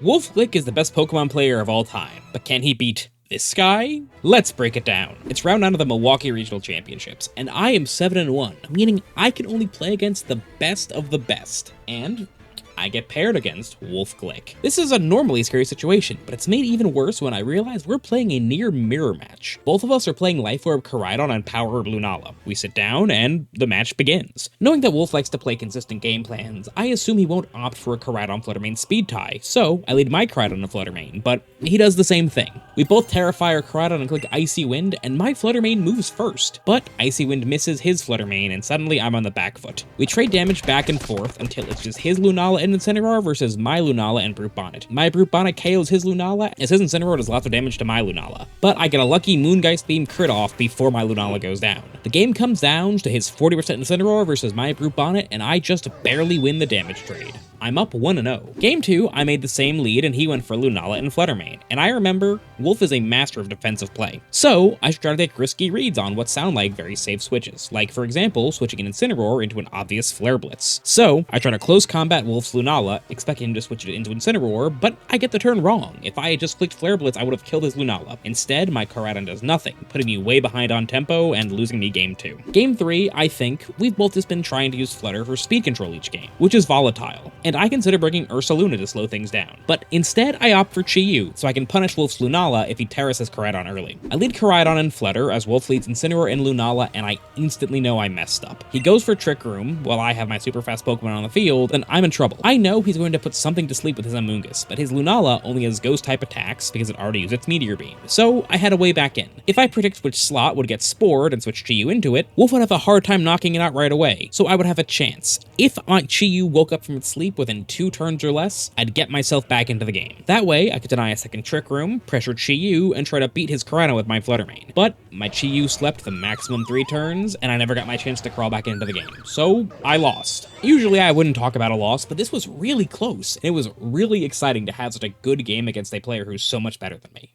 Wolf is the best Pokemon player of all time, but can he beat this guy? Let's break it down. It's round 9 of the Milwaukee Regional Championships, and I am 7-1, meaning I can only play against the best of the best. And I get paired against Wolf. This is a normally scary situation, but it's made even worse when I realize we're playing a near mirror match. Both of us are playing Life Orb Koraidon and Power Orb Lunala. We sit down, and the match begins. Knowing that Wolf likes to play consistent game plans, I assume he won't opt for a Koraidon Fluttermane speed tie, so I lead my Koraidon to Fluttermane, but he does the same thing. We both Terrify our Koraidon and click Icy Wind, and my Fluttermane moves first, but Icy Wind misses his Fluttermane, and suddenly I'm on the back foot. We trade damage back and forth until it's just his Lunala and Incineroar versus my Lunala and Brute Bonnet. My Brute Bonnet KOs his Lunala, as his Incineroar does lots of damage to my Lunala, but I get a lucky Moongeist Beam crit off before my Lunala goes down. The game comes down to his 40% Incineroar versus my Brute Bonnet, and I just barely win the damage trade. I'm up 1-0. Game 2, I made the same lead and he went for Lunala and Fluttermane, and I remember, Wolf is a master of defensive play. So, I try to take risky reads on what sound like very safe switches, like for example, switching an Incineroar into an obvious Flare Blitz. So, I try to close combat Wolf's Lunala, expecting him to switch it into Incineroar, but I get the turn wrong. If I had just clicked Flare Blitz, I would have killed his Lunala. Instead, my Koraidon does nothing, putting me way behind on tempo and losing me game 2. Game 3, I think, we've both just been trying to use Flutter for speed control each game, which is volatile, and I consider bringing Ursaluna to slow things down. But instead, I opt for Chi-Yu, so I can punish Wolf's Lunala if he terraces Koraidon early. I lead Koraidon in Flutter, as Wolf leads Incineroar and Lunala, and I instantly know I messed up. He goes for Trick Room, while I have my super fast Pokemon on the field, and I'm in trouble. I know he's going to put something to sleep with his Amoonguss, but his Lunala only has Ghost-type attacks because it already used its Meteor Beam, so I had a way back in. If I predict which slot would get Spored and switch Chi-Yu into it, Wolf would have a hard time knocking it out right away, so I would have a chance. If my Chi-Yu woke up from its sleep within 2 turns or less, I'd get myself back into the game. That way, I could deny a second Trick Room, pressure Chi-Yu, and try to beat his Koraidon with my Fluttermane. But my Chi-Yu slept the maximum 3 turns, and I never got my chance to crawl back into the game. So, I lost. Usually I wouldn't talk about a loss, but this was really close, and it was really exciting to have such a good game against a player who's so much better than me.